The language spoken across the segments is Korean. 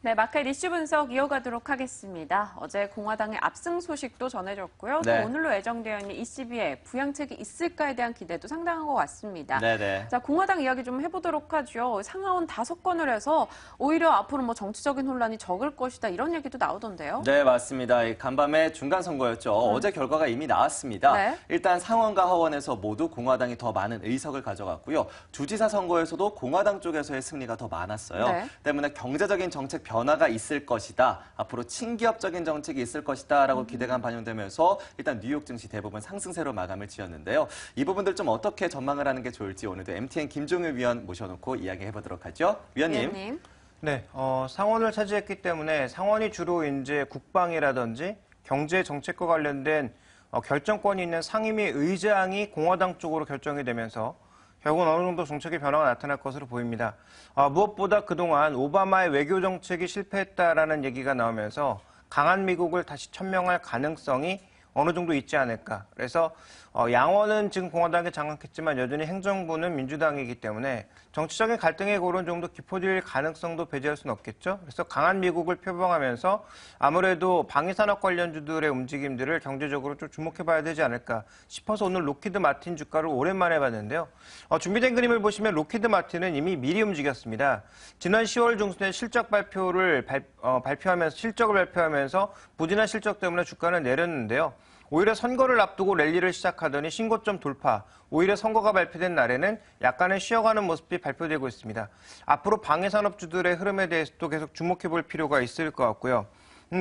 네, 마켓 이슈 분석 이어가도록 하겠습니다. 어제 공화당의 압승 소식도 전해졌고요. 네. 또 오늘로 예정되어 있는 ECB의 부양책이 있을까에 대한 기대도 상당한 것 같습니다. 네네. 자, 공화당 이야기 좀 해보도록 하죠. 상하원 5건을 해서 오히려 앞으로 뭐 정치적인 혼란이 적을 것이다 이런 얘기도 나오던데요. 네, 맞습니다. 간밤에 중간 선거였죠. 어제 결과가 이미 나왔습니다. 네. 일단 상원과 하원에서 모두 공화당이 더 많은 의석을 가져갔고요. 주지사 선거에서도 공화당 쪽에서의 승리가 더 많았어요. 네. 때문에 경제적인 정책 변화가 있을 것이다. 앞으로 친기업적인 정책이 있을 것이다. 라고 기대감 반영되면서 일단 뉴욕 증시 대부분 상승세로 마감을 지었는데요. 이 부분들 좀 어떻게 전망을 하는 게 좋을지 오늘도 MTN 김종일 위원 모셔놓고 이야기해보도록 하죠. 위원님. 네, 상원을 차지했기 때문에 상원이 주로 이제 국방이라든지 경제 정책과 관련된 결정권이 있는 상임위 의장이 공화당 쪽으로 결정이 되면서 결국은 어느 정도 정책의 변화가 나타날 것으로 보입니다. 무엇보다 그동안 오바마의 외교 정책이 실패했다라는 얘기가 나오면서 강한 미국을 다시 천명할 가능성이 어느 정도 있지 않을까. 그래서 양원은 지금 공화당에 장악했지만 여전히 행정부는 민주당이기 때문에 정치적인 갈등의 고론 정도 깊어질 가능성도 배제할 수는 없겠죠. 그래서 강한 미국을 표방하면서 아무래도 방위산업 관련주들의 움직임들을 경제적으로 좀 주목해봐야 되지 않을까 싶어서 오늘 록히드 마틴 주가를 오랜만에 봤는데요. 준비된 그림을 보시면 록히드 마틴은 이미 미리 움직였습니다. 지난 10월 중순에 실적 발표를 실적을 발표하면서 부진한 실적 때문에 주가는 내렸는데요. 오히려 선거를 앞두고 랠리를 시작하더니 신고점 돌파, 오히려 선거가 발표된 날에는 약간은 쉬어가는 모습이 발표되고 있습니다. 앞으로 방해산업주들의 흐름에 대해서도 계속 주목해볼 필요가 있을 것 같고요.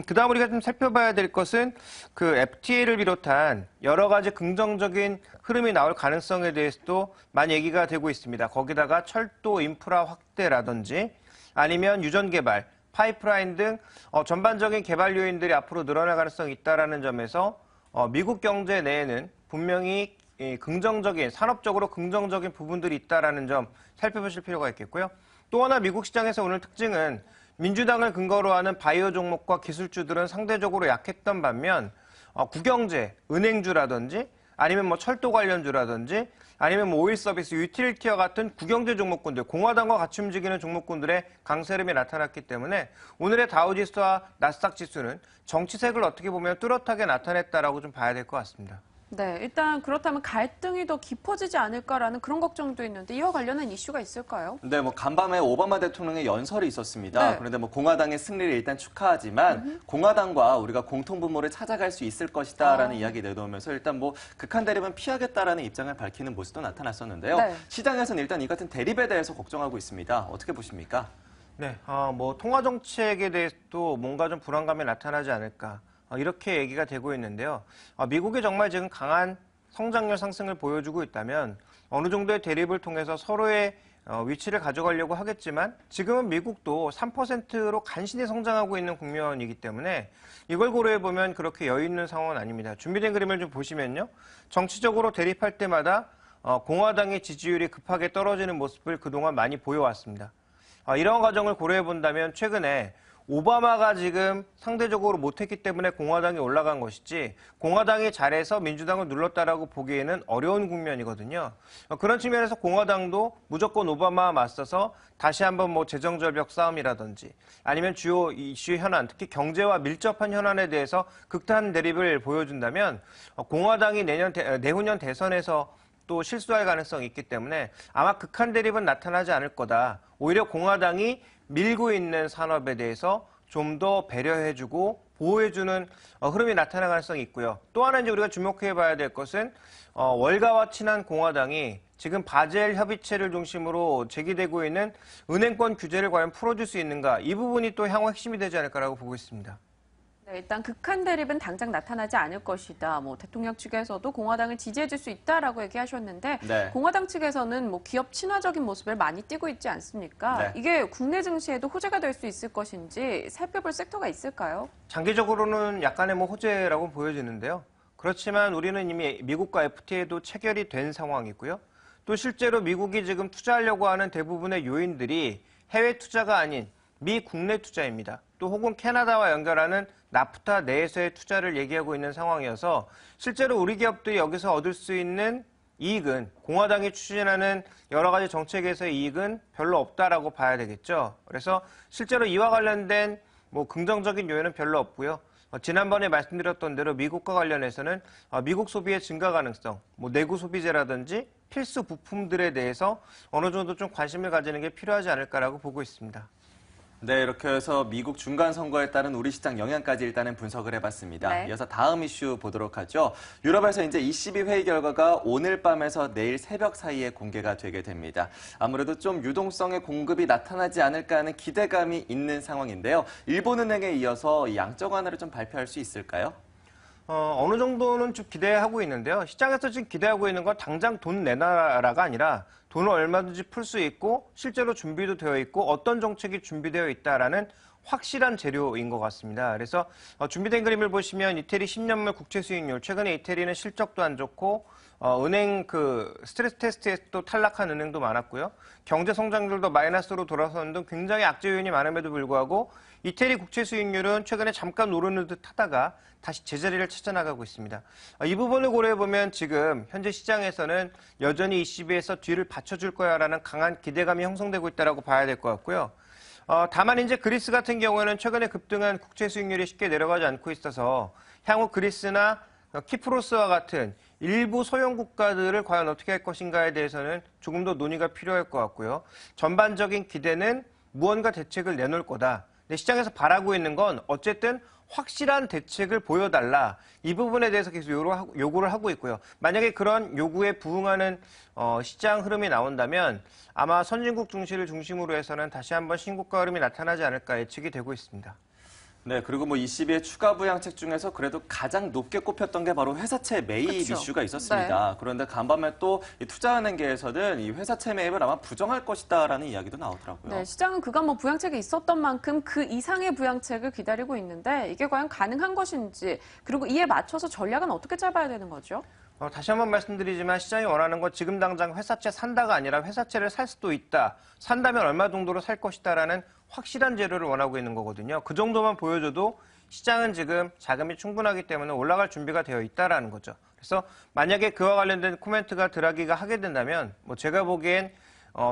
그다음 우리가 좀 살펴봐야 될 것은 그 FTA를 비롯한 여러 가지 긍정적인 흐름이 나올 가능성에 대해서도 많이 얘기가 되고 있습니다. 거기다가 철도 인프라 확대라든지 아니면 유전 개발, 파이프라인 등 전반적인 개발 요인들이 앞으로 늘어날 가능성이 있다는 점에서 미국 경제 내에는 분명히 긍정적인, 산업적으로 긍정적인 부분들이 있다는 점 살펴보실 필요가 있겠고요. 또 하나 미국 시장에서 오늘 특징은 민주당을 근거로 하는 바이오 종목과 기술주들은 상대적으로 약했던 반면 국영제, 은행주라든지 아니면 뭐 철도 관련주라든지 아니면 뭐 오일 서비스, 유틸리티와 같은 국영제 종목군들, 공화당과 같이 움직이는 종목군들의 강세 흐름이 나타났기 때문에 오늘의 다우지수와 나스닥 지수는 정치색을 어떻게 보면 뚜렷하게 나타냈다라고 좀 봐야 될 것 같습니다. 네, 일단 그렇다면 갈등이 더 깊어지지 않을까라는 그런 걱정도 있는데 이와 관련한 이슈가 있을까요? 네, 간밤에 오바마 대통령의 연설이 있었습니다. 네. 그런데 공화당의 승리를 일단 축하하지만 공화당과 우리가 공통분모를 찾아갈 수 있을 것이다라는 이야기 내놓으면서 일단 극한 대립은 피하겠다라는 입장을 밝히는 모습도 나타났었는데요. 네. 시장에서는 일단 이 같은 대립에 대해서 걱정하고 있습니다. 어떻게 보십니까? 네, 통화 정책에 대해서도 뭔가 좀 불안감이 나타나지 않을까. 이렇게 얘기가 되고 있는데요. 미국이 정말 지금 강한 성장률 상승을 보여주고 있다면 어느 정도의 대립을 통해서 서로의 위치를 가져가려고 하겠지만 지금은 미국도 3%로 간신히 성장하고 있는 국면이기 때문에 이걸 고려해보면 그렇게 여유 있는 상황은 아닙니다. 준비된 그림을 좀 보시면요. 정치적으로 대립할 때마다 공화당의 지지율이 급하게 떨어지는 모습을 그동안 많이 보여왔습니다. 이런 과정을 고려해본다면 최근에 오바마가 지금 상대적으로 못했기 때문에 공화당이 올라간 것이지 공화당이 잘해서 민주당을 눌렀다라고 보기에는 어려운 국면이거든요. 그런 측면에서 공화당도 무조건 오바마와 맞서서 다시 한번 재정절벽 싸움이라든지 아니면 주요 이슈 현안, 특히 경제와 밀접한 현안에 대해서 극단 대립을 보여준다면 공화당이 내후년 대선에서 또 실수할 가능성이 있기 때문에 아마 극한 대립은 나타나지 않을 거다. 오히려 공화당이 밀고 있는 산업에 대해서 좀 더 배려해주고 보호해주는 흐름이 나타날 가능성이 있고요. 또 하나 이제 우리가 주목해봐야 될 것은 월가와 친한 공화당이 지금 바젤 협의체를 중심으로 제기되고 있는 은행권 규제를 과연 풀어줄 수 있는가, 이 부분이 또 향후 핵심이 되지 않을까라고 보고 있습니다. 네, 일단 극한 대립은 당장 나타나지 않을 것이다. 대통령 측에서도 공화당을 지지해줄 수 있다라고 얘기하셨는데 네. 공화당 측에서는 기업 친화적인 모습을 많이 띠고 있지 않습니까? 네. 이게 국내 증시에도 호재가 될 수 있을 것인지 살펴볼 섹터가 있을까요? 장기적으로는 약간의 호재라고 보여지는데요. 그렇지만 우리는 이미 미국과 FTA도 체결이 된 상황이고요. 또 실제로 미국이 지금 투자하려고 하는 대부분의 요인들이 해외 투자가 아닌 미 국내 투자입니다. 또 혹은 캐나다와 연결하는 나프타 내에서의 투자를 얘기하고 있는 상황이어서 실제로 우리 기업들이 여기서 얻을 수 있는 이익은 공화당이 추진하는 여러 가지 정책에서의 이익은 별로 없다라고 봐야 되겠죠. 그래서 실제로 이와 관련된 뭐 긍정적인 요인은 별로 없고요. 지난번에 말씀드렸던 대로 미국과 관련해서는 미국 소비의 증가 가능성, 뭐 내구 소비재라든지 필수 부품들에 대해서 어느 정도 좀 관심을 가지는 게 필요하지 않을까라고 보고 있습니다. 네, 이렇게 해서 미국 중간 선거에 따른 우리 시장 영향까지 일단은 분석을 해봤습니다. 네. 이어서 다음 이슈 보도록 하죠. 유럽에서 이제 ECB 회의 결과가 오늘 밤에서 내일 새벽 사이에 공개가 되게 됩니다. 아무래도 좀 유동성의 공급이 나타나지 않을까 하는 기대감이 있는 상황인데요. 일본은행에 이어서 이 양적 완화를 좀 발표할 수 있을까요? 어느 정도는 좀 기대하고 있는데요. 시장에서 지금 기대하고 있는 건 당장 돈 내놔라가 아니라 돈을 얼마든지 풀 수 있고 실제로 준비도 되어 있고 어떤 정책이 준비되어 있다라는 확실한 재료인 것 같습니다. 그래서 준비된 그림을 보시면 이태리 10년물 국채 수익률, 최근에 이태리는 실적도 안 좋고 은행 스트레스 테스트에 또 탈락한 은행도 많았고요. 경제 성장률도 마이너스로 돌아서는 등 굉장히 악재 요인이 많음에도 불구하고 이태리 국채 수익률은 최근에 잠깐 오르는 듯 하다가 다시 제자리를 찾아나가고 있습니다. 이 부분을 고려해보면 지금 현재 시장에서는 여전히 ECB에서 뒤를 받쳐줄 거야라는 강한 기대감이 형성되고 있다고 봐야 될 것 같고요. 다만 이제 그리스 같은 경우에는 최근에 급등한 국채 수익률이 쉽게 내려가지 않고 있어서 향후 그리스나 키프로스와 같은 일부 소형 국가들을 과연 어떻게 할 것인가에 대해서는 조금 더 논의가 필요할 것 같고요. 전반적인 기대는 무언가 대책을 내놓을 거다. 근데 시장에서 바라고 있는 건 어쨌든 확실한 대책을 보여달라. 이 부분에 대해서 계속 요구를 하고 있고요. 만약에 그런 요구에 부응하는 시장 흐름이 나온다면 아마 선진국 증시를 중심으로 해서는 다시 한번 신고가 흐름이 나타나지 않을까 예측이 되고 있습니다. 네, 그리고 뭐 ECB의 추가 부양책 중에서 그래도 가장 높게 꼽혔던 게 바로 회사채 매입 그쵸. 이슈가 있었습니다. 네. 그런데 간밤에 또 이 투자은행계에서는 이 회사채 매입을 아마 부정할 것이다라는 이야기도 나오더라고요. 네, 시장은 그간 뭐 부양책이 있었던 만큼 그 이상의 부양책을 기다리고 있는데 이게 과연 가능한 것인지 그리고 이에 맞춰서 전략은 어떻게 짜봐야 되는 거죠? 다시 한번 말씀드리지만 시장이 원하는 건 지금 당장 회사채 산다가 아니라 회사채를 살 수도 있다. 산다면 얼마 정도로 살 것이다라는 확실한 재료를 원하고 있는 거거든요. 그 정도만 보여줘도 시장은 지금 자금이 충분하기 때문에 올라갈 준비가 되어 있다라는 거죠. 그래서 만약에 그와 관련된 코멘트가 드라기가 하게 된다면 뭐 제가 보기엔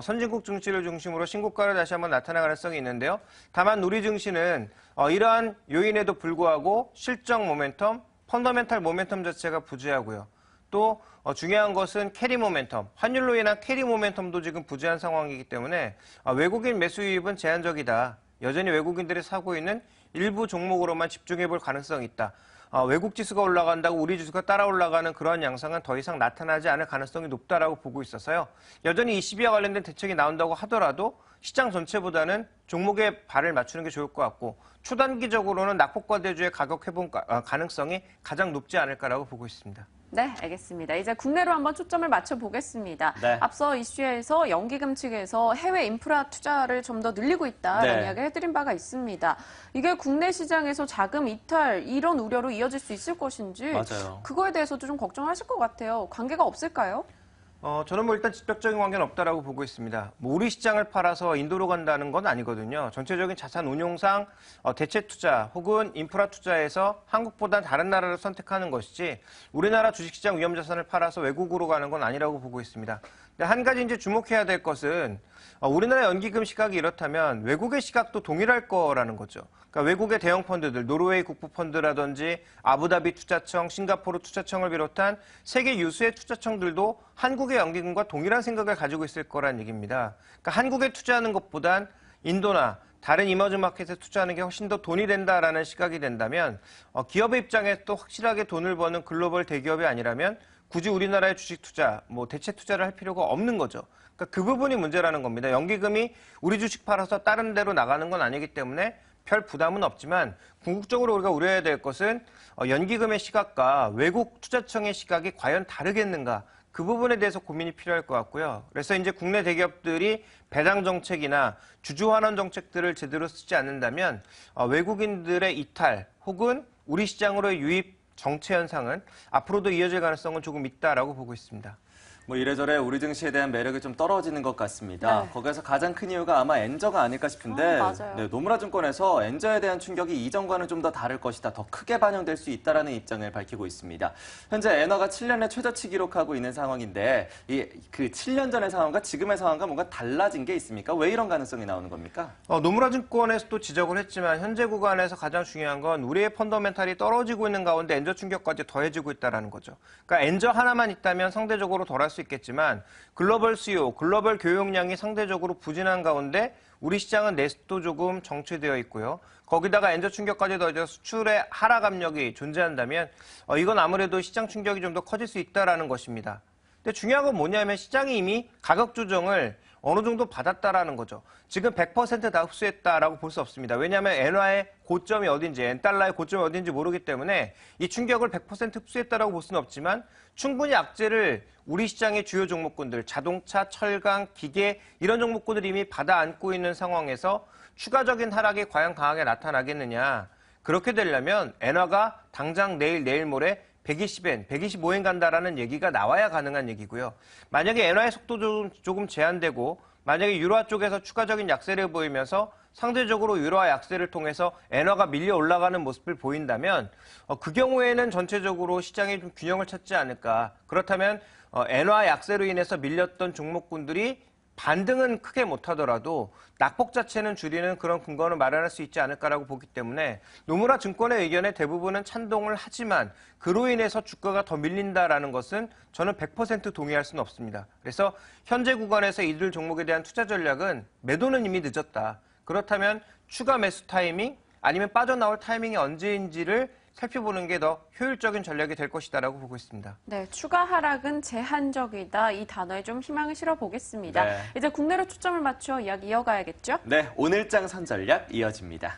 선진국 증시를 중심으로 신고가를 다시 한번 나타날 가능성이 있는데요. 다만 우리 증시는 이러한 요인에도 불구하고 실적 모멘텀, 펀더멘탈 모멘텀 자체가 부재하고요. 또 중요한 것은 캐리 모멘텀, 환율로 인한 캐리 모멘텀도 지금 부재한 상황이기 때문에 외국인 매수 유입은 제한적이다. 여전히 외국인들이 사고 있는 일부 종목으로만 집중해 볼 가능성이 있다. 외국 지수가 올라간다고 우리 지수가 따라 올라가는 그런 양상은 더 이상 나타나지 않을 가능성이 높다라고 보고 있어서요. 여전히 ECB와 관련된 대책이 나온다고 하더라도 시장 전체보다는 종목에 발을 맞추는 게 좋을 것 같고 초단기적으로는 낙폭과대주의 가격 회복 가능성이 가장 높지 않을까라고 보고 있습니다. 네, 알겠습니다. 이제 국내로 한번 초점을 맞춰보겠습니다. 네. 앞서 이슈에서 연기금 측에서 해외 인프라 투자를 좀 더 늘리고 있다라는 네. 이야기 해드린 바가 있습니다. 이게 국내 시장에서 자금 이탈 이런 우려로 이어질 수 있을 것인지 맞아요. 그거에 대해서도 좀 걱정하실 것 같아요. 관계가 없을까요? 저는 뭐 일단 직접적인 관계는 없다라고 보고 있습니다. 뭐 우리 시장을 팔아서 인도로 간다는 건 아니거든요. 전체적인 자산 운용상 대체 투자 혹은 인프라 투자에서 한국보다 다른 나라를 선택하는 것이지 우리나라 주식시장 위험자산을 팔아서 외국으로 가는 건 아니라고 보고 있습니다. 근데 한 가지 이제 주목해야 될 것은 우리나라 연기금 시각이 이렇다면 외국의 시각도 동일할 거라는 거죠. 그러니까 외국의 대형 펀드들, 노르웨이 국부펀드라든지 아부다비 투자청, 싱가포르 투자청을 비롯한 세계 유수의 투자청들도 한국의 연기금과 동일한 생각을 가지고 있을 거란 얘기입니다. 그러니까 한국에 투자하는 것보단 인도나 다른 이머징 마켓에 투자하는 게 훨씬 더 돈이 된다라는 시각이 된다면 기업의 입장에서 또 확실하게 돈을 버는 글로벌 대기업이 아니라면 굳이 우리나라의 주식 투자, 뭐 대체 투자를 할 필요가 없는 거죠. 그러니까 그 부분이 문제라는 겁니다. 연기금이 우리 주식 팔아서 다른 데로 나가는 건 아니기 때문에 별 부담은 없지만 궁극적으로 우리가 우려해야 될 것은 연기금의 시각과 외국 투자청의 시각이 과연 다르겠는가 그 부분에 대해서 고민이 필요할 것 같고요. 그래서 이제 국내 대기업들이 배당 정책이나 주주 환원 정책들을 제대로 쓰지 않는다면 외국인들의 이탈 혹은 우리 시장으로의 유입 정체 현상은 앞으로도 이어질 가능성은 조금 있다라고 보고 있습니다. 뭐 이래저래 우리 증시에 대한 매력이 좀 떨어지는 것 같습니다. 네. 거기에서 가장 큰 이유가 아마 엔저가 아닐까 싶은데 맞아요. 네, 노무라증권에서 엔저에 대한 충격이 이전과는 좀 더 다를 것이다. 더 크게 반영될 수 있다라는 입장을 밝히고 있습니다. 현재 엔화가 7년의 최저치 기록하고 있는 상황인데 그 7년 전의 상황과 지금의 상황과 뭔가 달라진 게 있습니까? 왜 이런 가능성이 나오는 겁니까? 노무라증권에서도 지적을 했지만 현재 구간에서 가장 중요한 건 우리의 펀더멘탈이 떨어지고 있는 가운데 엔저 충격까지 더해지고 있다는 거죠. 그러니까 엔저 하나만 있다면 상대적으로 덜할 수 있겠지만 글로벌 수요, 글로벌 교역량이 상대적으로 부진한 가운데 우리 시장은 내수도 조금 정체되어 있고요. 거기다가 엔저 충격까지 더해져 수출의 하락 압력이 존재한다면 이건 아무래도 시장 충격이 좀 더 커질 수 있다는 것입니다. 근데 중요한 건 뭐냐면 시장이 이미 가격 조정을 어느 정도 받았다라는 거죠. 지금 100% 다 흡수했다라고 볼 수 없습니다. 왜냐하면 엔화의 고점이 어딘지, 엔달러의 고점이 어딘지 모르기 때문에 이 충격을 100% 흡수했다라고 볼 수는 없지만 충분히 악재를 우리 시장의 주요 종목군들, 자동차, 철강, 기계 이런 종목군들이 이미 받아 안고 있는 상황에서 추가적인 하락이 과연 강하게 나타나겠느냐. 그렇게 되려면 엔화가 당장 내일 모레 120엔, 125엔 간다라는 얘기가 나와야 가능한 얘기고요. 만약에 엔화의 속도 조금 제한되고 만약에 유로화 쪽에서 추가적인 약세를 보이면서 상대적으로 유로화 약세를 통해서 엔화가 밀려 올라가는 모습을 보인다면 그 경우에는 전체적으로 시장이 좀 균형을 찾지 않을까. 그렇다면 엔화 약세로 인해서 밀렸던 종목군들이 반등은 크게 못하더라도 낙폭 자체는 줄이는 그런 근거는 마련할 수 있지 않을까라고 보기 때문에 노무라 증권의 의견에 대부분은 찬동을 하지만 그로 인해서 주가가 더 밀린다라는 것은 저는 100% 동의할 수는 없습니다. 그래서 현재 구간에서 이들 종목에 대한 투자 전략은 매도는 이미 늦었다. 그렇다면 추가 매수 타이밍 아니면 빠져나올 타이밍이 언제인지를 살펴보는 게 더 효율적인 전략이 될 것이다라고 보고 있습니다. 네, 추가 하락은 제한적이다. 이 단어에 좀 희망을 실어보겠습니다. 네. 이제 국내로 초점을 맞춰 이야기 이어가야겠죠? 네, 오늘장 선전략 이어집니다.